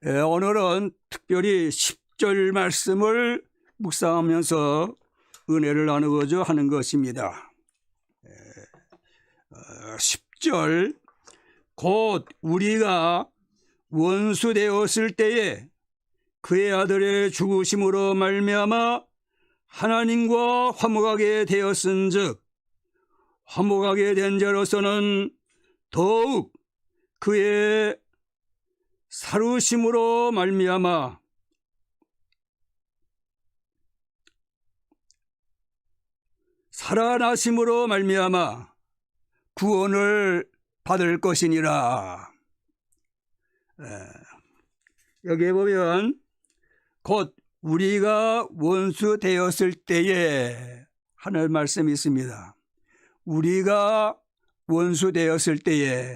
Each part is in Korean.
오늘은 특별히 10절 말씀을 묵상하면서 은혜를 나누고자 하는 것입니다. 10절 곧 우리가 원수 되었을 때에 그의 아들의 죽으심으로 말미암아 하나님과 화목하게 되었은즉 화목하게 된 자로서는 더욱 그의 살으심으로 말미암아 살아나심으로 말미암아 구원을 받을 것이니라. 여기에 보면 곧 우리가 원수 되었을 때에 하는 말씀이 있습니다. 우리가 원수 되었을 때에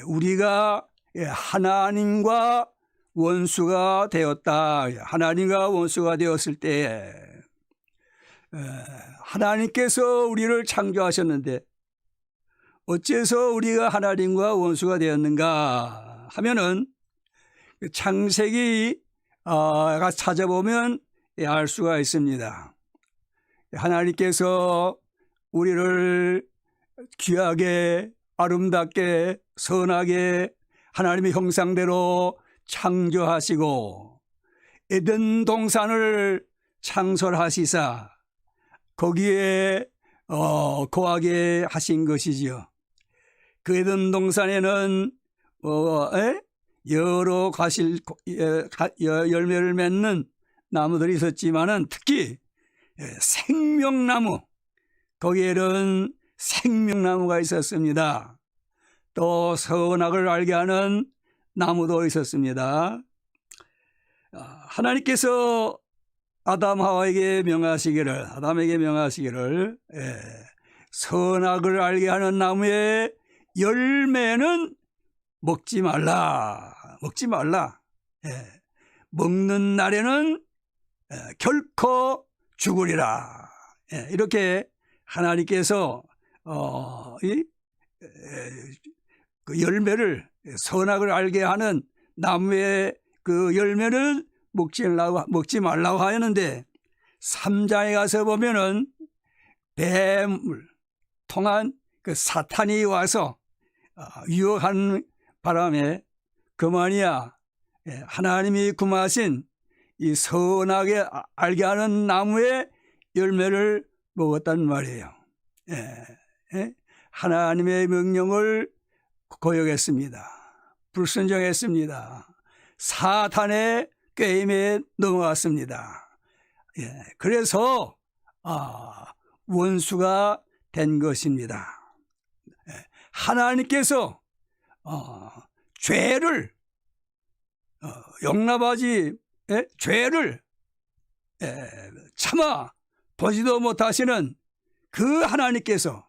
우리가 하나님과 원수가 되었다. 하나님과 원수가 되었을 때에 하나님께서 우리를 창조하셨는데 어째서 우리가 하나님과 원수가 되었는가 하면은 창세기 찾아보면 알 수가 있습니다. 하나님께서 우리를 귀하게 아름답게 선하게 하나님의 형상대로 창조하시고 에덴 동산을 창설하시사 거기에 거하게 하신 것이지요. 그 에덴 동산에는 여러 열매를 맺는 나무들이 있었지만은 특히 생명나무, 거기에는 생명나무가 있었습니다. 또 선악을 알게 하는 나무도 있었습니다. 하나님께서 아담에게 명하시기를 선악을 알게 하는 나무의 열매는 먹지 말라. 먹는 날에는 결코 죽으리라. 이렇게 하나님께서 그 열매를 선악을 알게 하는 나무의 그 열매를 먹지 말라고 하였는데 3장에 가서 보면은 뱀을 통한 그 사탄이 와서 유혹하는 바람에 그만이야 하나님이 금하신 이 선하게 알게 하는 나무의 열매를 먹었단 말이에요. 하나님의 명령을 거역했습니다. 불순종했습니다. 사탄의 게임에 넘어갔습니다. 그래서 원수가 된 것입니다. 하나님께서 죄를 용납하지 죄를 참아 보지도 못하시는 그 하나님께서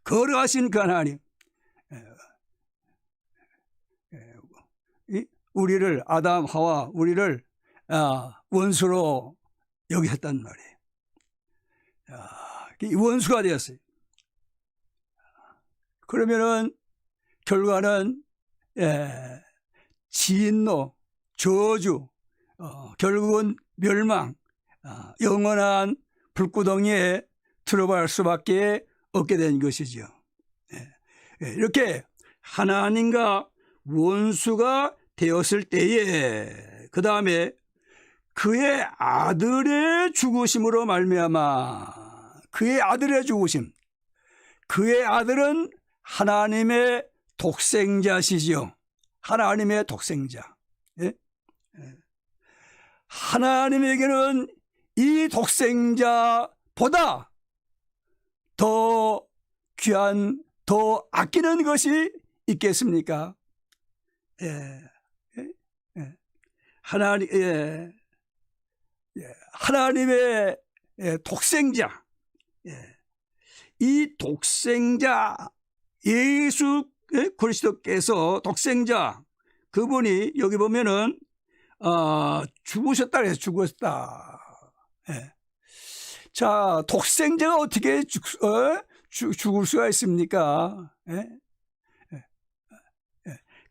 거룩하신 그 하나님 우리를 아담 하와 우리를 원수로 여겼단 말이에요. 원수가 되었어요. 그러면은 결과는 진노, 저주, 결국은 멸망, 영원한 불구덩이에 들어갈 수밖에 없게 된 것이죠. 이렇게 하나님과 원수가 되었을 때에 그 다음에 그의 아들의 죽으심으로 말미암아 그의 아들의 죽으심, 그의 아들은 하나님의 독생자시지요. 하나님의 독생자. 하나님에게는 이 독생자보다 더 귀한, 더 아끼는 것이 있겠습니까? 하나님의 독생자, 이 독생자 예수 그리스도께서 독생자 그분이 여기 보면은 죽으셨다 그래서 죽었다. 자, 독생자가 어떻게 죽을 수가 있습니까?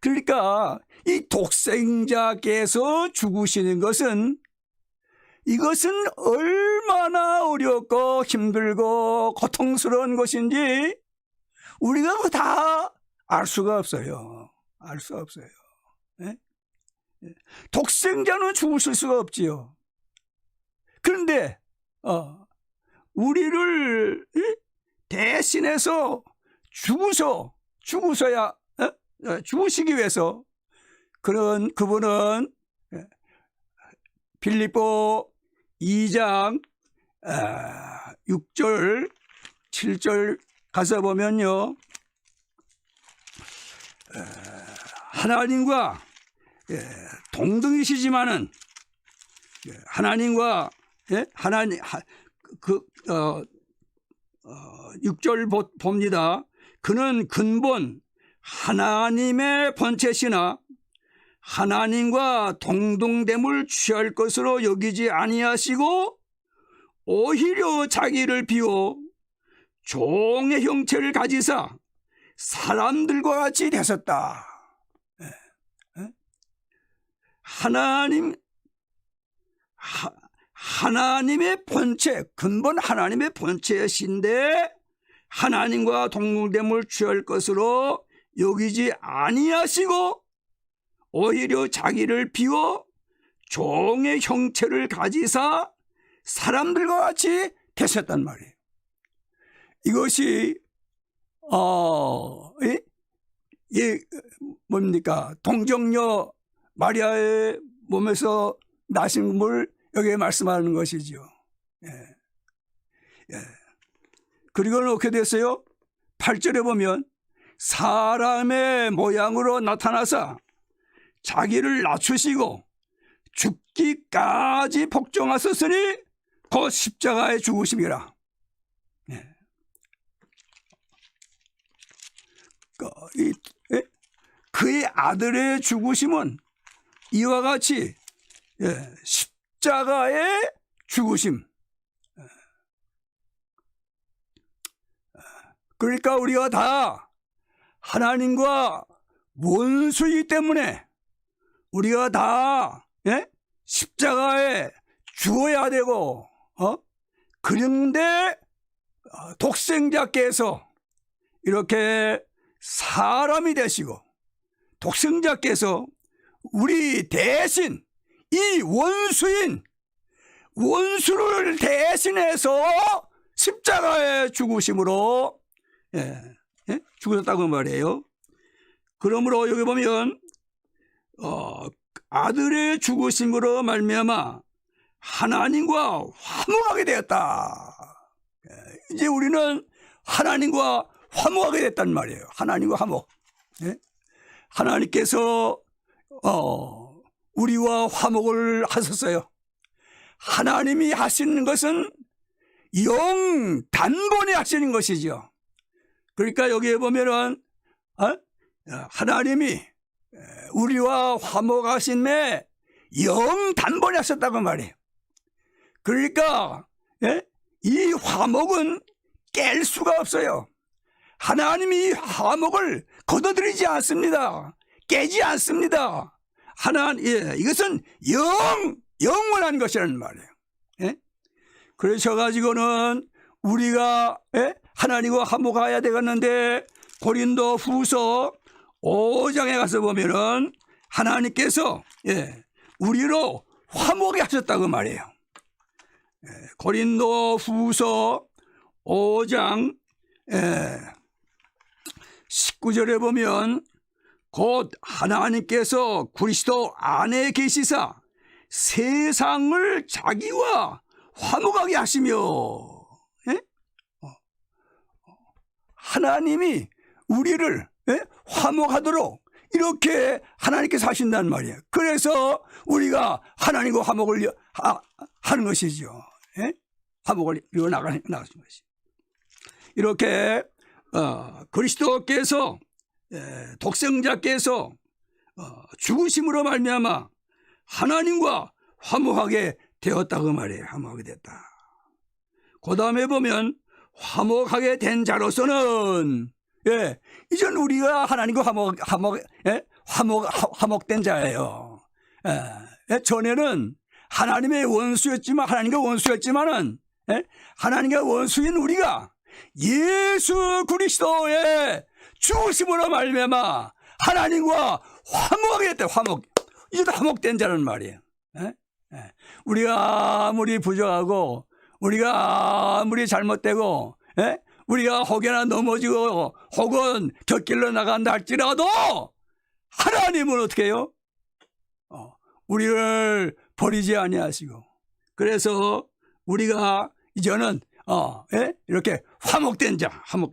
그러니까 이 독생자께서 죽으시는 것은 이것은 얼마나 어렵고 힘들고 고통스러운 것인지 우리가 다 알 수가 없어요. 알 수 없어요. 네? 독생자는 죽으실 수가 없지요. 그런데 우리를 대신해서 죽으셔야 죽으시기 위해서 그분은 빌립보 2장 6절 7절 가서 보면요, 하나님과 동등이시지만은 하나님과 6절 봅니다. 그는 근본 하나님의 본체시나 하나님과 동등됨을 취할 것으로 여기지 아니하시고 오히려 자기를 비워 종의 형체를 가지사 사람들과 같이 되셨다. 하나님의 본체, 근본 하나님의 본체이신데 하나님과 동등됨을 취할 것으로 여기지 아니하시고 오히려 자기를 비워 종의 형체를 가지사 사람들과 같이 되셨단 말이에요. 이것이 뭡니까? 동정녀 마리아의 몸에서 나신 분을 여기에 말씀하는 것이죠. 그리고는 어떻게 됐어요? 8절에 보면 사람의 모양으로 나타나사 자기를 낮추시고 죽기까지 복종하셨으니 곧 십자가에 죽으심이라. 그의 아들의 죽으심은 이와 같이 십자가의 죽으심. 그러니까 우리가 다 하나님과 원수이기 때문에 우리가 다 십자가에 죽어야 되고, 그런데 독생자께서 이렇게 사람이 되시고 독생자께서 우리 대신 이 원수를 대신해서 십자가에 죽으심으로 죽으셨다고 말이에요. 그러므로 여기 보면 아들의 죽으심으로 말미암아 하나님과 화목하게 되었다. 이제 우리는 하나님과 화목하게 됐단 말이에요. 하나님과 화목. 하나님께서 우리와 화목을 하셨어요. 하나님이 하시는 것은 영 단번에 하시는 것이죠. 그러니까 여기에 보면은 하나님이 우리와 화목하심에 영 단번에 하셨다고 말이에요. 그러니까 이 화목은 깰 수가 없어요. 하나님이 화목을 거둬들이지 않습니다. 깨지 않습니다. 이것은 영원한 것이라는 말이에요. 그러셔가지고는 우리가 하나님과 화목해야 되겠는데 고린도 후서 5장에 가서 보면은 하나님께서 우리로 화목해 하셨다고 말이에요. 고린도 후서 5장 19절에 보면 곧 하나님께서 그리스도 안에 계시사 세상을 자기와 화목하게 하시며, 하나님이 우리를 화목하도록 이렇게 하나님께서 하신다는 말이에요. 그래서 우리가 하나님과 화목을 하는 것이죠. 화목을 이루어 나가는 것이. 이렇게 그리스도께서 독생자께서 죽으심으로 말미암아 하나님과 화목하게 되었다고 말이에요. 화목하게 됐다. 그 다음에 보면 화목하게 된 자로서는 이전 우리가 하나님과 화목된 자예요. 전에는 하나님의 원수였지만, 하나님과 원수였지만은, 하나님과 원수인 우리가 예수 그리스도의 죽으심으로 말미암아 하나님과 화목하게 됐다. 이제 화목된 자란 말이에요. 우리가 아무리 부족하고, 우리가 아무리 잘못되고, 우리가 혹여나 넘어지고 혹은 곁길로 나간다 할지라도 하나님은 어떻게 해요? 우리를 버리지 아니하시고, 그래서 우리가 이제는 이렇게 화목된 자라서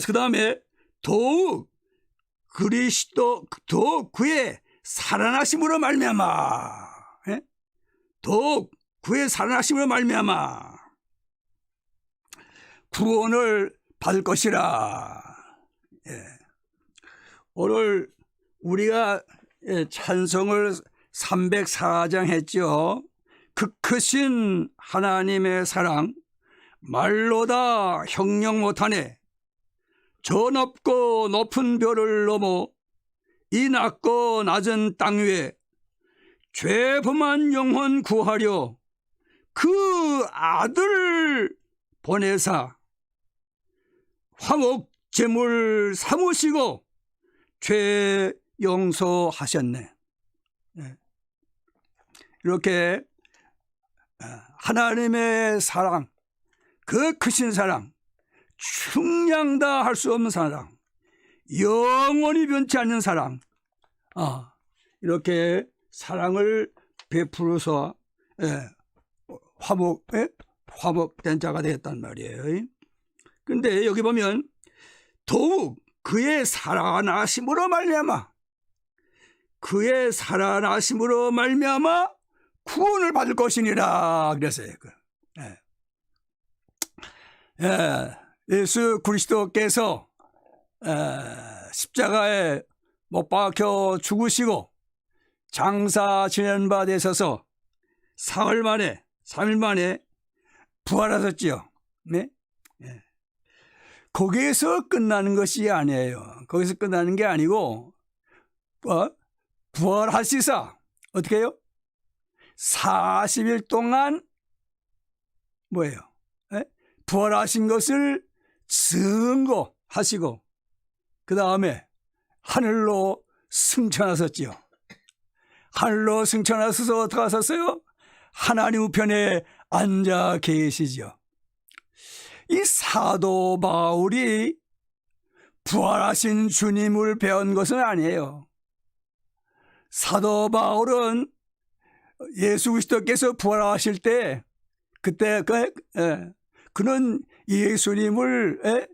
그 다음에 더욱 그의 살아나심으로 말미암아, 더욱 그의 살아나심으로 말미암아 구원을 받을 것이라. 오늘 우리가 찬송을 304장 했죠. 그 크신 하나님의 사랑 말로 다 형용 못하네. 저 높고 높은 별을 넘어 이 낮고 낮은 땅 위에 죄 범한 영혼 구하려 그 아들 보내사 화목 제물 삼으시고 죄 용서하셨네. 이렇게 하나님의 사랑, 그 크신 사랑, 충량다 할 수 없는 사랑, 영원히 변치 않는 사랑, 이렇게 사랑을 베풀어서 화목된 자가 되었단 말이에요. 그런데 여기 보면 더욱 그의 살아나심으로 말미암아, 그의 살아나심으로 말미암아 구원을 받을 것이니라 그랬어요. 예수 그리스도께서 십자가에 못 박혀 죽으시고 장사 지낸 바 되셔서 사흘 만에 3일 만에 부활하셨지요. 네? 거기에서 끝나는 것이 아니에요. 거기서 끝나는 게 아니고 부활하시사 어떻게 해요? 40일 동안 뭐예요? 부활하신 것을 증거하시고 그 다음에 하늘로 승천하셨지요. 하늘로 승천하셔서 어떻게 하셨어요? 하나님 우편에 앉아 계시죠. 이 사도 바울이 부활하신 주님을 배운 것은 아니에요. 사도 바울은 예수 그리스도께서 부활하실 때 그때 그는 예수님을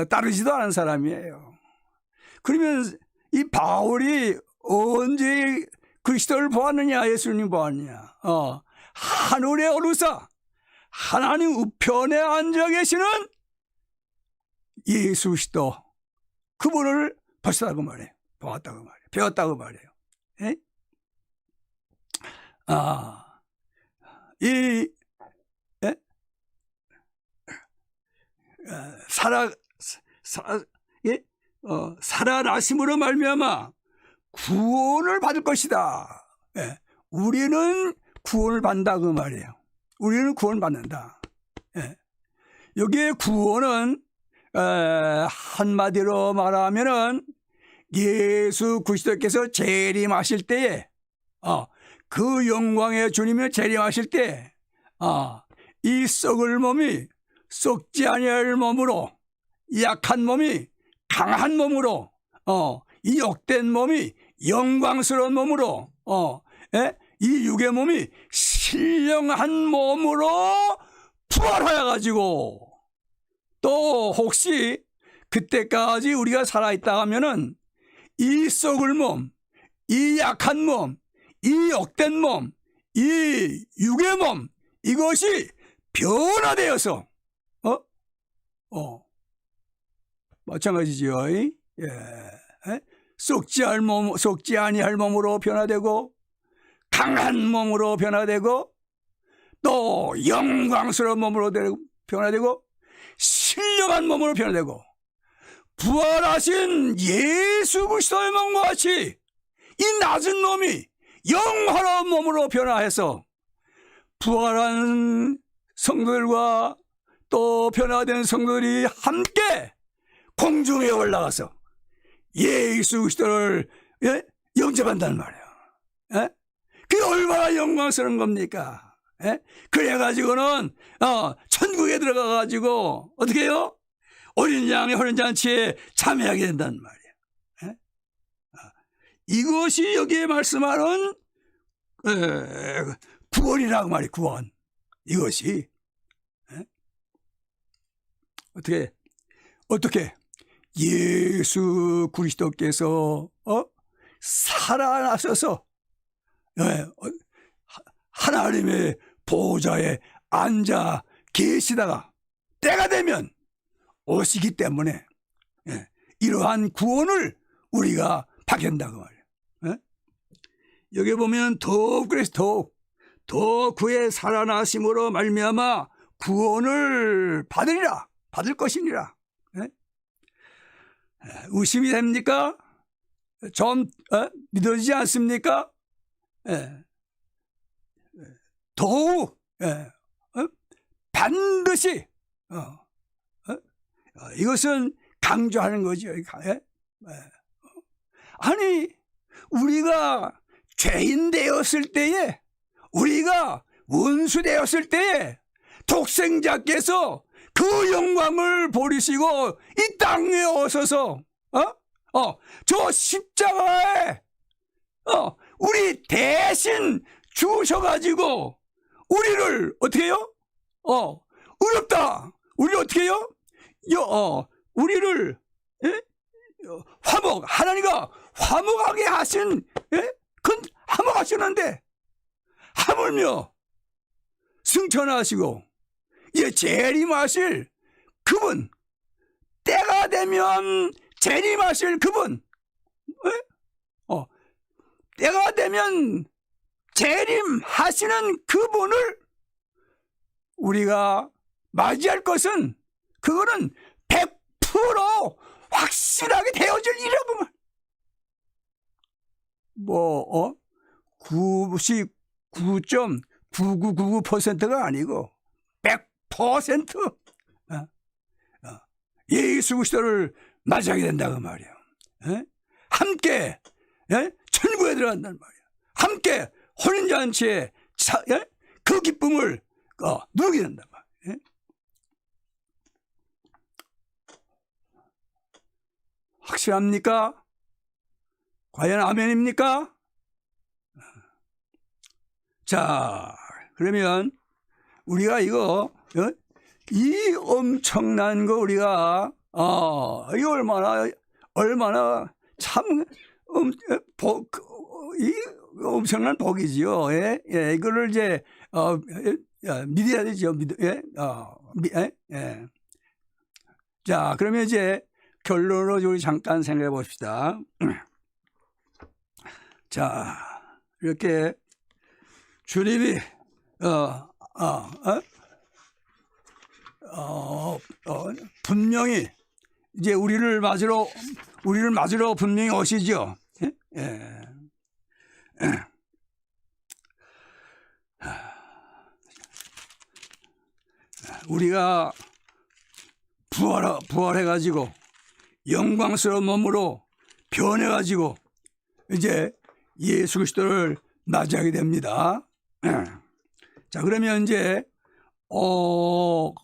따르지도 않은 사람이에요. 그러면 이 바울이 언제 그리스도를 보았느냐, 예수님 보았느냐? 하늘에 오르사 하나님 우편에 앉아 계시는 예수 그리스도, 그분을 보셨다고 말해요. 보았다고 말해요. 배웠다고 말해요. 살아나심으로 말미암아 구원을 받을 것이다. 우리는 구원을 받는다 그 말이에요. 우리는 구원을 받는다. 여기에 구원은 한마디로 말하면은 예수 그리스도께서 재림하실 때에 그 영광의 주님이 재림하실 때 이 썩을 몸이 썩지 아니할 몸으로, 약한 몸이 강한 몸으로, 이 욕된 몸이 영광스러운 몸으로, 이 육의 몸이 신령한 몸으로 부활하여 가지고, 또 혹시 그때까지 우리가 살아있다 하면은 이 썩을 몸, 이 약한 몸, 이 욕된 몸, 이 육의 몸, 이것이 변화되어서 마찬가지죠. 썩지 아니할 몸으로 변화되고 강한 몸으로 변화되고 또 영광스러운 몸으로 변화되고 신령한 몸으로 변화되고 부활하신 예수 그리스도의 몸과 같이 이 낮은 놈이 영화로운 몸으로 변화해서 부활한 성도들과 또 변화된 성도들이 함께 공중에 올라가서 예수 그리스도를 영접한다는 말이에요. 그게 얼마나 영광스러운 겁니까? 그래가지고는 천국에 들어가가지고 어떻게 해요? 어린 양의 혼인잔치에 참여하게 된다는 말이에요. 이것이 여기에 말씀하는 구원이라고 말이에요. 구원. 이것이 어떻게 예수 그리스도께서 살아나셔서 하나님의 보좌에 앉아 계시다가 때가 되면 오시기 때문에 이러한 구원을 우리가 받게 된다고 말이에요. 여기 보면 더욱 그래서 더 그의 살아나심으로 말미암아 구원을 받을 것이니라. 의심이 됩니까? 좀 믿어지지 않습니까? 더욱 반드시 이것은 강조하는 거죠. 아니 우리가 죄인 되었을 때에, 우리가 원수 되었을 때에 독생자께서 그 영광을 버리시고 이 땅에 오셔서 저 십자가에 우리 대신 죽으셔가지고 우리를 어떻게 해요? 의롭다. 우리를 어떻게 해요? 우리를 하나님과 화목하게 하신, 화목하시는데 하물며 승천하시고 재림하실 그분, 때가 되면 재림하실 그분, 때가 되면 재림하시는 그분을 우리가 맞이할 것은 그거는 100% 확실하게 되어질 일이라고 말. 99.9999%가 아니고 100% 예수 그리스도를 맞이하게 된다고 말이에요. 함께 천국에 들어간다는 말이에요. 함께 혼인잔치에 그 기쁨을 누리게 된단 말이에요. 확실합니까? 과연 아멘입니까? 자, 그러면 우리가 이거 이 엄청난 거 우리가 이거 얼마나 참 이 엄청난 복이지요. 이거를 이제 믿어야 되죠. 자, 그러면 이제 결론으로 우리 잠깐 생각해 봅시다. 자, 이렇게 주님이 분명히 이제 우리를 맞으러 분명히 오시죠. 우리가 부활해가지고 영광스러운 몸으로 변해가지고 이제 예수 그리스도를 맞이하게 됩니다. 자, 그러면 이제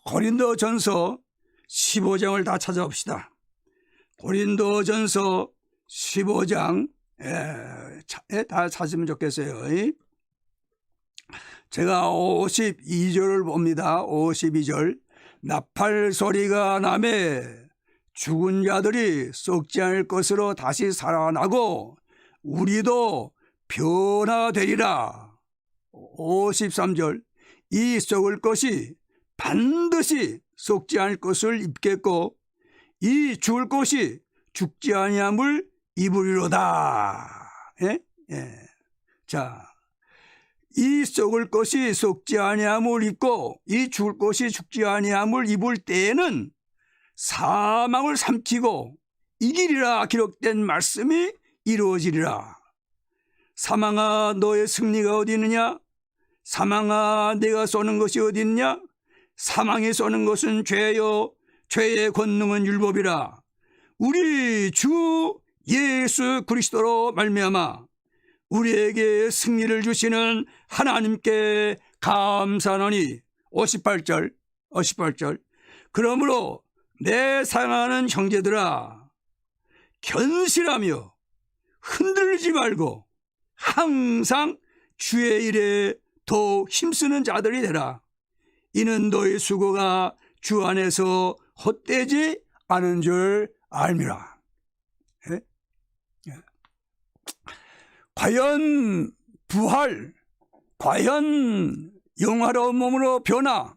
고린도전서 15장을 다 찾아봅시다. 고린도전서 15장 다 찾으면 좋겠어요. 제가 52절을 봅니다. 52절. 나팔 소리가 나매 죽은 자들이 썩지 않을 것으로 다시 살아나고 우리도 변화되리라. 53절. 이 썩을 것이 반드시 썩지 않을 것을 입겠고 이 죽을 것이 죽지 아니함을 입으리로다. 자, 이 썩을 것이 썩지 아니함을 입고 이 죽을 것이 죽지 아니함을 입을 때에는 사망을 삼키고 이기리라 기록된 말씀이 이루어지리라. 사망아 너의 승리가 어디 있느냐? 사망아 내가 쏘는 것이 어디 있느냐? 사망이 쏘는 것은 죄요 죄의 권능은 율법이라. 우리 주 예수 그리스도로 말미암아 우리에게 승리를 주시는 하나님께 감사하노니. 58절 그러므로 내 사랑하는 형제들아 견실하며 흔들리지 말고 항상 주의 일에 더 힘쓰는 자들이 되라. 이는 너희 수고가 주 안에서 헛되지 않은 줄 알미라. 예? 예. 과연 부활, 과연 영화로운 몸으로 변화,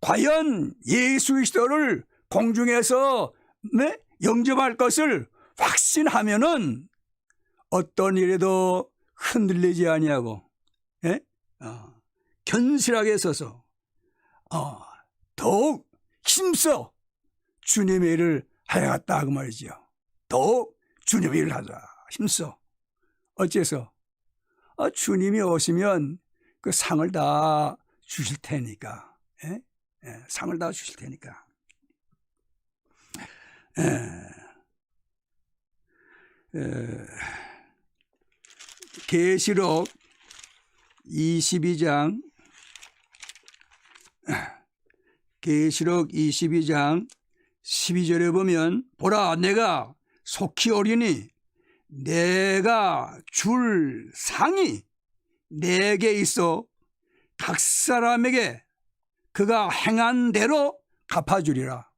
과연 예수 그리스도를 공중에서 영접할 것을 확신하면은 어떤 일에도 흔들리지 아니하고 견실하게 서서 더욱 힘써 주님의 일을 하여갔다 그 말이죠. 더욱 주님의 일을 하자 힘써. 어째서? 주님이 오시면 그 상을 다 주실 테니까. 상을 다 주실 테니까. 계시록 22장 계시록 22장 12절에 보면 보라 내가 속히 오리니 내가 줄 상이 내게 있어 각 사람에게 그가 행한 대로 갚아주리라.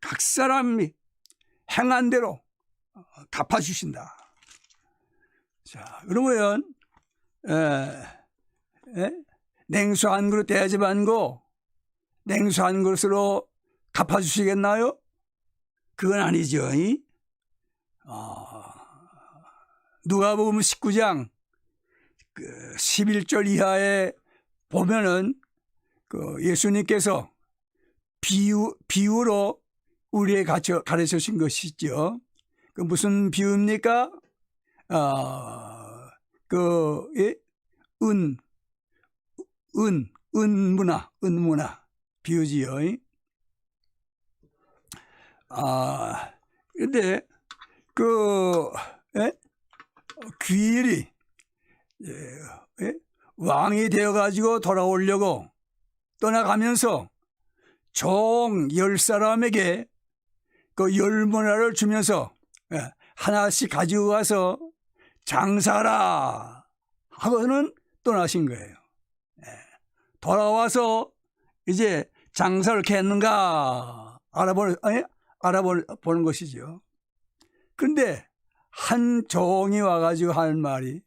각 사람이 행한 대로 갚아주신다. 자, 그러면 냉수 한 그릇 대야지 말고 냉수 한 그릇으로 갚아주시겠나요? 그건 아니죠. 누가복음 19장 11절 이하에 보면은 예수님께서 비유로 우리에게 가르쳐 주신 것이죠. 그 무슨 비유입니까? 은문화 비유지요. 근데 귀일이 왕이 되어가지고 돌아오려고 떠나가면서 종 10사람에게 그 10문화를 주면서 하나씩 가지고 가서 장사하라 하고는 떠나신 거예요. 돌아와서 이제 장사를 어떻게 했는가 알아보는 것이죠. 근데 한 종이 와가지고 하는 말이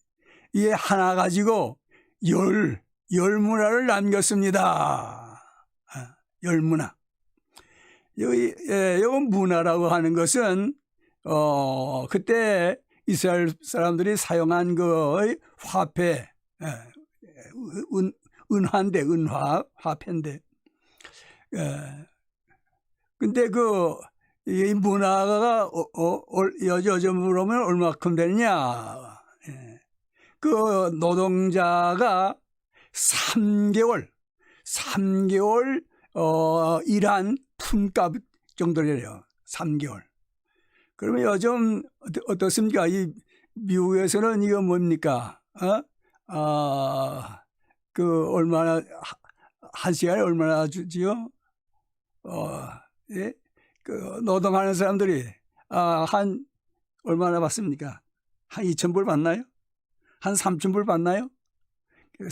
이게 하나 가지고 열 문화를 남겼습니다. 10문화. 이건 문화라고 하는 것은 그때 이스라엘 사람들이 사용한 그 화폐, 은화인데 화폐인데. 근데 이 문화가 요즘으로 보면 얼마큼 되느냐. 그 노동자가 3개월 일한 품값 정도래요. 3개월. 그러면 요즘 어떻습니까? 이 미국에서는 이거 뭡니까? 얼마나 한 시간에 얼마나 주지요? 예? 노동하는 사람들이 한 얼마나 받습니까? 한 2,000불 받나요? 한 3,000불 받나요? 한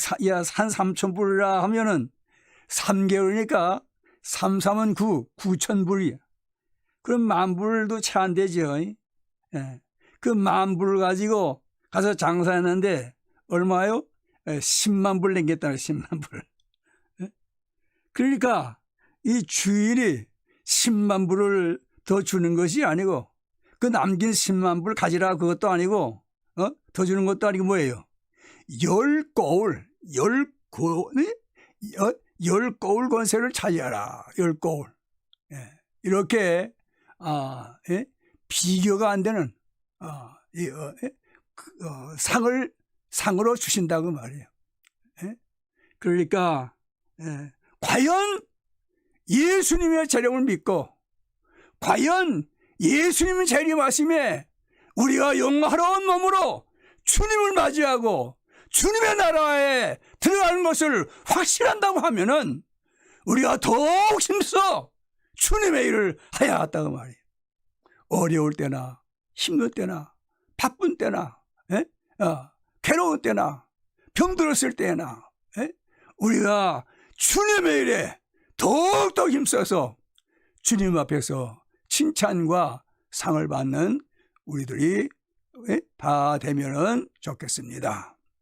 3,000불이라 하면은 3개월이니까 3,3은 9,000불이야. 그럼 10,000불도 채 안 되죠. 그 10,000불 가지고 가서 장사했는데 얼마요? 10만 불 남겼다는 10만 불. 그러니까 이 주인이 10만 불을 더 주는 것이 아니고 그 남긴 10만 불 가지라 그것도 아니고 더 주는 것도 아니고 뭐예요? 10거울 권세를 차지하라. 10거울. 이렇게 비교가 안 되는 상으로 주신다고 말이에요. 그러니까 과연 예수님의 재림을 믿고 과연 예수님의 재림하심에 우리가 영화로운 몸으로 주님을 맞이하고 주님의 나라에 들어가는 것을 확신한다고 하면은 우리가 더욱 힘써 주님의 일을 해야 한다고 말이에요. 어려울 때나 힘들 때나 바쁜 때나 괴로운 때나 병들었을 때나 우리가 주님의 일에 더욱더 힘써서 주님 앞에서 칭찬과 상을 받는 우리들이 다 되면은 좋겠습니다.